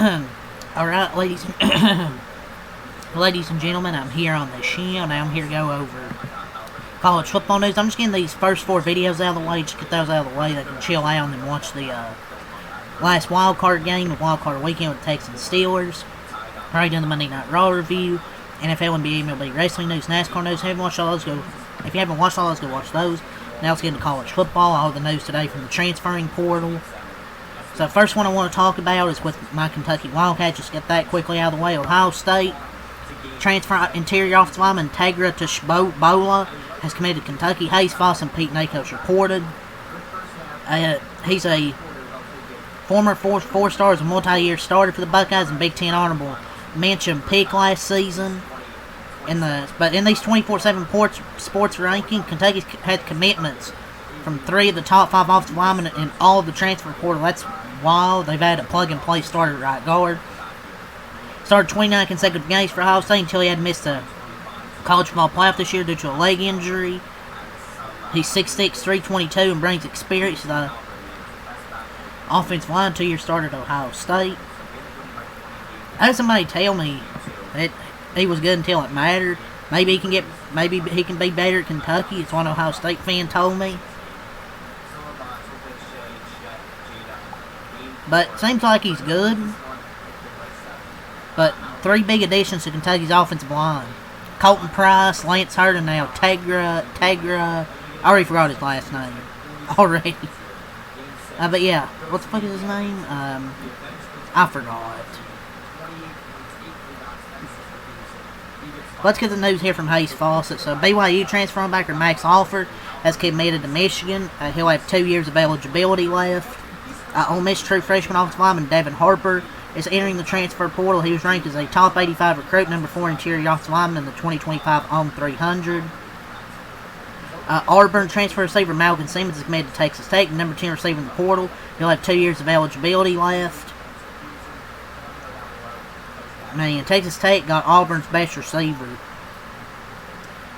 Alright, ladies and gentlemen, I'm here on the show. Now I'm here to go over college football news. I'm just getting these first 4 videos out of the way, just get those out of the way. They can chill out and watch the last wild card game, the wild card weekend with the Texans Steelers. Already done the Monday Night Raw review, NFL, NBA, MLB, wrestling news, NASCAR news. If you haven't watched all those, go watch those. Now let's get into college football. All the news today from the transferring portal. So first one I want to talk about is with my Kentucky Wildcats. Just get that quickly out of the way. Ohio State transfer interior offensive lineman Tegra Tshabola has committed to Kentucky. Hayes Foss and Pete Nakos reported. He's a former four-star, a multi-year starter for the Buckeyes and Big Ten honorable mention pick last season. But in these 24/7 sports ranking, Kentucky's had commitments from 3 of the top 5 offensive linemen in all of the transfer portal. That's wild. They've had a plug-and-play starter at right guard. Started 29 consecutive games for Ohio State until he had missed the college football playoff this year due to a leg injury. He's 6'6", 322, and brings experience to the offensive line. 2-year starter at Ohio State. I had somebody tell me that he was good until it mattered. Maybe he can be better at Kentucky. It's one Ohio State fan told me. But seems like he's good. But 3 big additions to Kentucky's offensive line: Colton Price, Lance Hurd, and now Tegra. I already forgot his last name. Already. But yeah, what the fuck is his name? I forgot. Let's get the news here from Hayes Fawcett. So BYU transfer backer Max Alford has committed to Michigan. He'll have 2 years of eligibility left. Ole Miss true freshman offensive lineman Devin Harper is entering the transfer portal. He was ranked as a top 85 recruit, number 4 interior offensive lineman in the 2025 On 300. Auburn transfer receiver Malcolm Simmons is committed to Texas Tech, number 10 receiver in the portal. He'll have 2 years of eligibility left. Man, Texas Tech got Auburn's best receiver.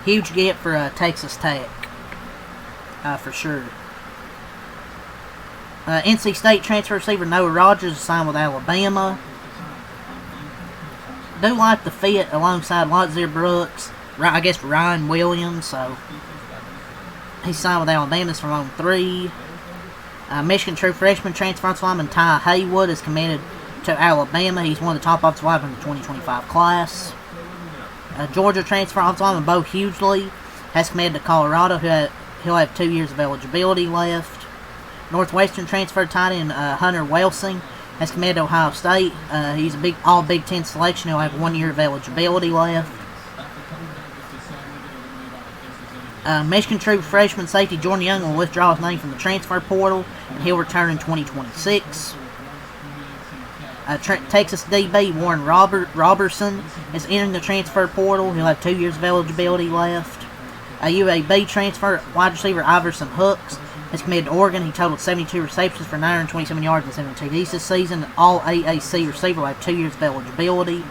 Huge get for Texas Tech, for sure. NC State transfer receiver Noah Rogers is signed with Alabama. Do like the fit alongside Lazir Brooks, I guess Ryan Williams, so he's signed with Alabama. It's from on 3. Michigan true freshman transfer lineman Ty Haywood is committed to Alabama. He's one of the top offensive linemen in the 2025 class. Georgia transfer offensive lineman Bo Hughley has committed to Colorado. He'll have 2 years of eligibility left. Northwestern transfer tight end Hunter Welsing has committed to Ohio State. He's a all Big Ten selection. He'll have 1 year of eligibility left. Michigan true freshman safety Jordan Young will withdraw his name from the transfer portal, and he'll return in 2026. Texas DB Warren Robertson is entering the transfer portal. He'll have 2 years of eligibility left. UAB transfer wide receiver Iverson Hooks has committed to Oregon. He totaled 72 receptions for 927 yards and 7 TDs this season. All AAC receiver will have 2 years of eligibility.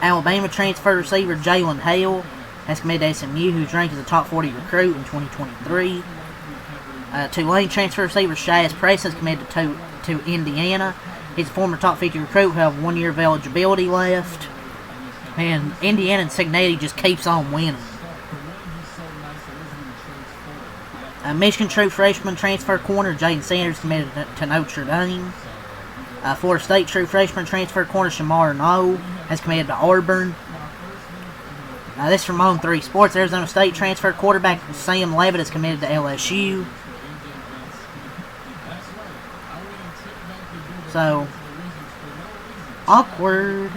Alabama transfer receiver Jalen Hale has committed to SMU, who's ranked as a top 40 recruit in 2023. Tulane transfer receiver Shaz Price has committed to Indiana. He's a former top 50 recruit who have 1 year of eligibility left. And Indiana and Cincinnati just keeps on winning. Michigan true freshman transfer corner Jaden Sanders committed to Notre Dame. Florida State true freshman transfer corner Shamar No has committed to Auburn. This is from On 3 Sports. Arizona State transfer quarterback Sam Levitt is committed to LSU. So, awkward.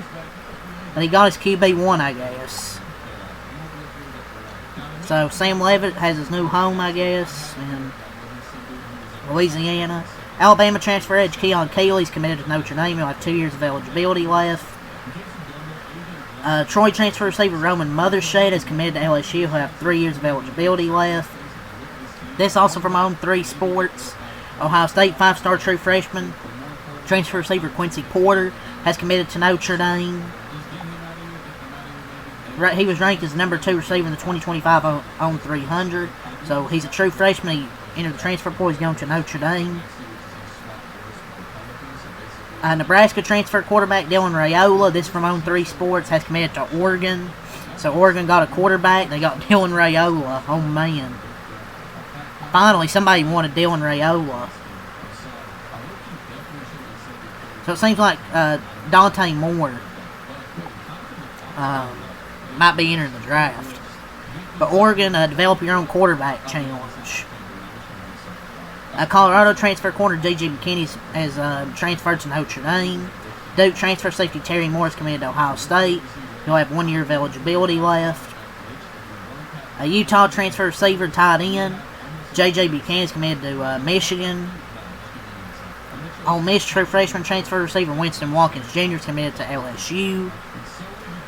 But he got his QB1, I guess. So, Sam Levitt has his new home, I guess, in Louisiana. Alabama transfer edge Keon Keeley's committed to Notre Dame. He'll have 2 years of eligibility left. Troy transfer receiver Roman Mothershed is committed to LSU. He'll have 3 years of eligibility left. This also from On 3 Sports. Ohio State 5-star true freshman transfer receiver Quincy Porter has committed to Notre Dame. He was ranked as number 2 receiver in the 2025 On 300. So he's a true freshman. He entered the transfer portal. He's going to Notre Dame. Nebraska transfer quarterback Dylan Raiola, this from On 3 Sports, has committed to Oregon. So Oregon got a quarterback. They got Dylan Raiola. Oh, man. Finally, somebody wanted Dylan Raiola. So it seems like Dante Moore might be entering the draft. But Oregon, develop your own quarterback challenge. Colorado transfer corner J.J. McKinney has transferred to Notre Dame. Duke transfer safety Terry Moore is committed to Ohio State. He'll have 1 year of eligibility left. Utah transfer receiver tight end J.J. Buchanan is committed to Michigan. Ole Miss true freshman transfer receiver Winston Watkins Jr. is committed to LSU.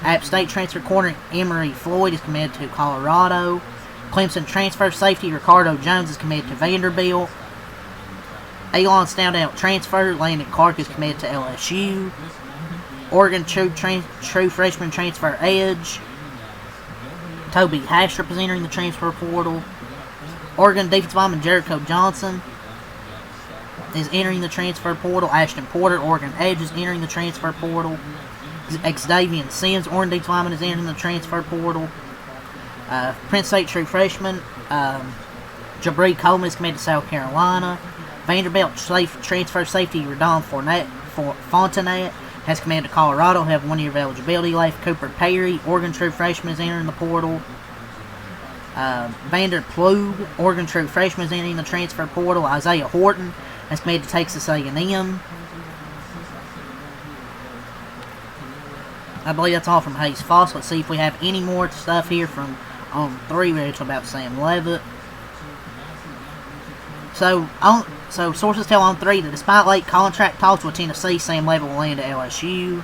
App State transfer corner Emory Floyd is committed to Colorado. Clemson transfer safety Ricardo Jones is committed to Vanderbilt. Elon Standout transfer Landon Clark is committed to LSU. Oregon true freshman transfer edge Toby Hastrup is entering the transfer portal. Oregon defensive lineman Jericho Johnson is entering the transfer portal. Ashton Porter, Oregon edge, is entering the transfer portal. Xavier Sims, Oregon defensive lineman, is entering the transfer portal. Prince State true freshman Jabri Coleman is committed to South Carolina. Vanderbilt transfer safety Radon Fontenette has committed to Colorado. He'll have 1 year of eligibility left. Cooper Perry, Oregon true freshman, is entering the portal. Vander Plug, Oregon true freshman, is entering the transfer portal. Isaiah Horton has committed to Texas A&M. I believe that's all from Hayes Foss. Let's see if we have any more stuff here from On 3. We're talking about Sam Levitt. So sources tell On 3 that despite late contract talks with Tennessee, Sam Levitt will land at LSU.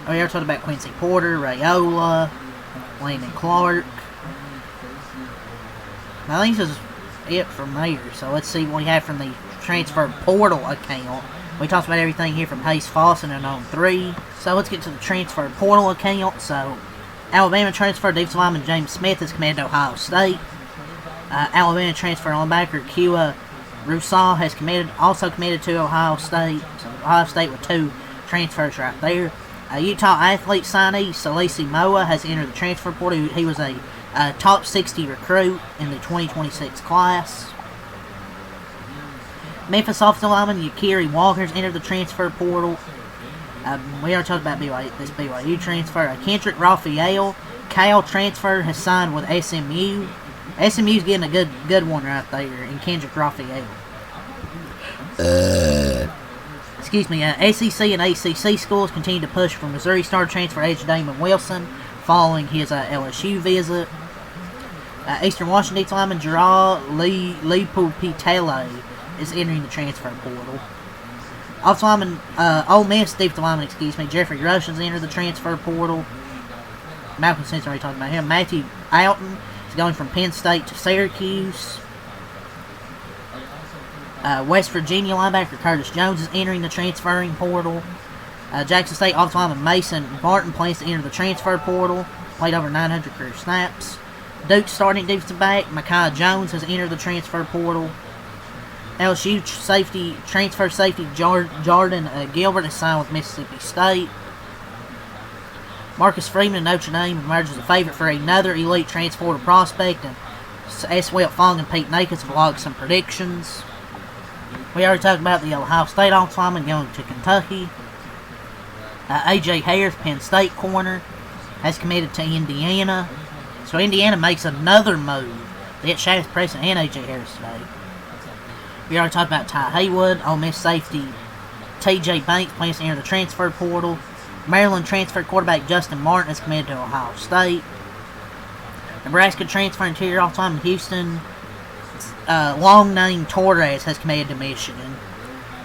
We already talked about Quincy Porter, Raiola, Landon Clark. I think this is it from there. So let's see what we have from the transfer portal account. We talked about everything here from Hayes Fawson and On 3. So let's get to the transfer portal account. So Alabama transfer defensive lineman James Smith is committed to Ohio State. Alabama transfer linebacker Kua Rousseau has also committed to Ohio State. So Ohio State with 2 transfers right there. Utah athlete signee Salisi Moa has entered the transfer portal. He was a top 60 recruit in the 2026 class. Memphis offensive lineman Yakiri Walker has entered the transfer portal. We already talked about this BYU transfer. Kendrick Raphael, Cal transfer, has signed with SMU. SMU's getting a good one right there in Kendrick Raphael. SEC and ACC schools continue to push for Missouri star transfer edge Damon Wilson following his LSU visit. Eastern Washington lineman Gerard Lipupitele is entering the transfer portal. Offensive lineman, Ole Miss defensive lineman, Jeffrey Rush has entered the transfer portal. Malcolm Simpson already talked about him. Matthew Alton is going from Penn State to Syracuse. West Virginia linebacker Curtis Jones is entering the transferring portal. Jackson State offensive lineman Mason Barton plans to enter the transfer portal. Played over 900 career snaps. Duke starting defensive back Mekhi Jones has entered the transfer portal. LSU transfer safety Jordan Gilbert has signed with Mississippi State. Marcus Freeman of Notre Dame emerges as a favorite for another elite transfer prospect, and S. Wilt Fong and Pete Nakes have logged some predictions. We already talked about the Ohio State offensive lineman going to Kentucky. A.J. Harris, Penn State corner, has committed to Indiana. So Indiana makes another move. They get Shaq Preston and A.J. Harris today. We already talked about Ty Haywood. Ole Miss safety T.J. Banks plans to enter the transfer portal. Maryland transfer quarterback Justin Martin has committed to Ohio State. Nebraska transfer interior offensive lineman Houston long name Torres has committed to Michigan.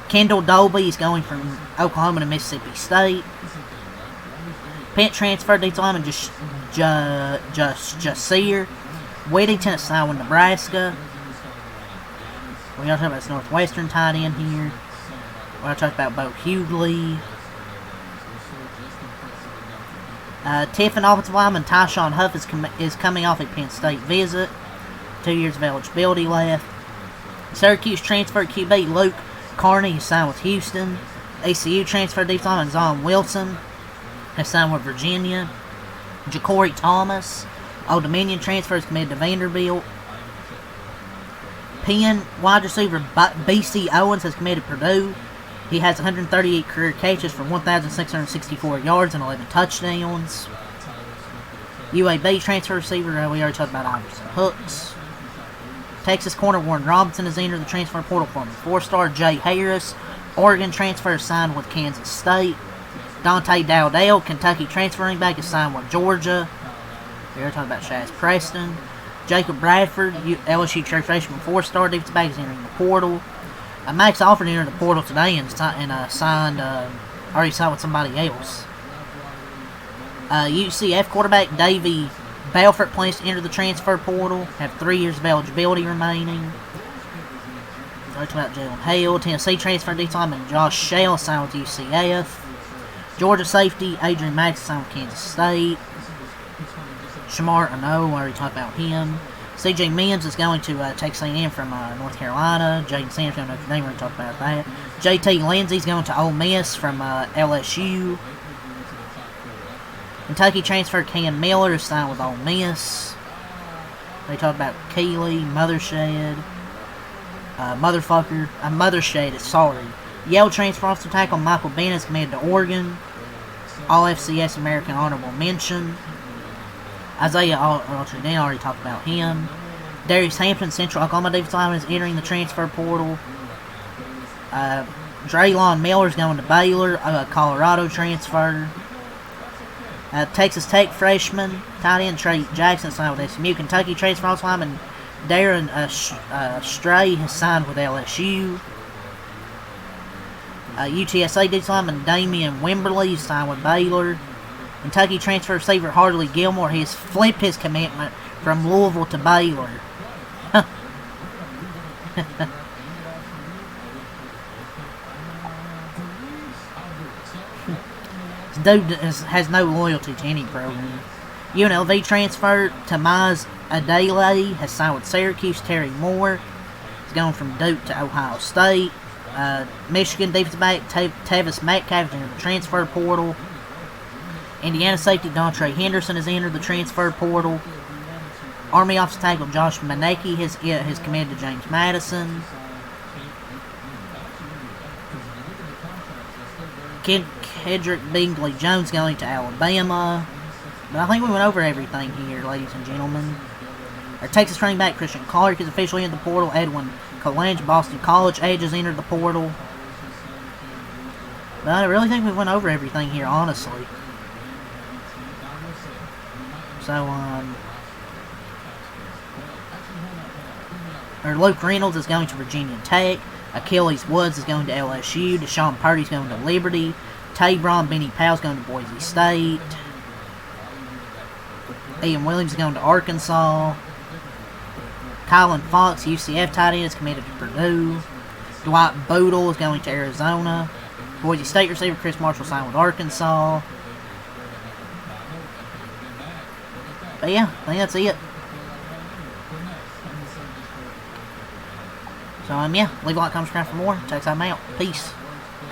Kendall Dolby is going from Oklahoma to Mississippi State. Pitt transfer defensive lineman Jasir Whittington has signed with Nebraska. We also talk about this Northwestern tight end here. We also talk about Bo Hughley. Tiffin offensive lineman Tyshawn Huff is coming off a Penn State visit. 2 years of eligibility left. Syracuse transfer QB Luke Carney has signed with Houston. ECU transfer defensive lineman Zon Wilson has signed with Virginia. Ja'Cory Thomas, Old Dominion transfer, is committed to Vanderbilt. Penn wide receiver B.C. Owens has committed to Purdue. He has 138 career catches for 1,664 yards and 11 touchdowns. UAB transfer receiver, we already talked about Iverson Hooks. Texas corner Warren Robinson has entered the transfer portal from 4-star Jay Harris. Oregon transfer signed with Kansas State. Dante Dowdell, Kentucky transferring back, is signed with Georgia. We already talked about Shaz Preston. Jacob Bradford, LSU true freshman 4-star defensive back, is entering the portal. Max Alford entered the portal today and signed, already signed with somebody else. UCF quarterback Davey Belfort plans to enter the transfer portal, have 3 years of eligibility remaining. Talked about Jalen Hale. Tennessee transfer defensive lineman Josh Shell signed with UCF. Georgia safety Adrian Max signed with Kansas State. Shamar Ano, already talked about him. CJ Mims is going to Texas A&M from North Carolina. Jaden Sanders going to Notre Dame, already talked about that. JT Lindsey's going to Ole Miss from LSU. Kentucky transfer Cam Miller is signed with Ole Miss. They talked about Keeley, Mothershed. Mothershed, sorry. Yale transfer offensive tackle Michael Bennett is committed to Oregon. All FCS American honorable mention. Isaiah Altradine, already talked about him. Darius Hampton, Central Oklahoma defensive lineman, is entering the transfer portal. Draylon Miller is going to Baylor, Colorado transfer. Texas Tech freshman, tight end Trey Jackson signed with SMU. Kentucky transfer offensive lineman Darren Stray has signed with LSU. UTSA defensive lineman Damian Wimberly signed with Baylor. Kentucky transfer receiver Hardley Gilmore has flipped his commitment from Louisville to Baylor. This dude has no loyalty to any program. UNLV transfer Tamaz Adele has signed with Syracuse. Terry Moore is going from Duke to Ohio State. Michigan defensive back Tavis Metcalf is in the transfer portal. Indiana safety Dontre Henderson has entered the transfer portal. Army offensive tackle Josh Manecki has committed to James Madison. Kedrick Bingley Jones going to Alabama. But I think we went over everything here, ladies and gentlemen. Our Texas running back Christian Clark is officially in the portal. Edwin Colange, Boston College Edge, has entered the portal. But I really think we went over everything here, honestly. So, Luke Reynolds is going to Virginia Tech. Achilles Woods is going to LSU. Deshaun Purdy is going to Liberty. Tabron Benny Powell is going to Boise State. Ian Williams is going to Arkansas. Kylan Fox, UCF tight end, is committed to Purdue. Dwight Boodle is going to Arizona. Boise State receiver Chris Marshall signed with Arkansas. But yeah, I think that's it. So, yeah, leave a like, comment, subscribe for more. Check us out. Peace.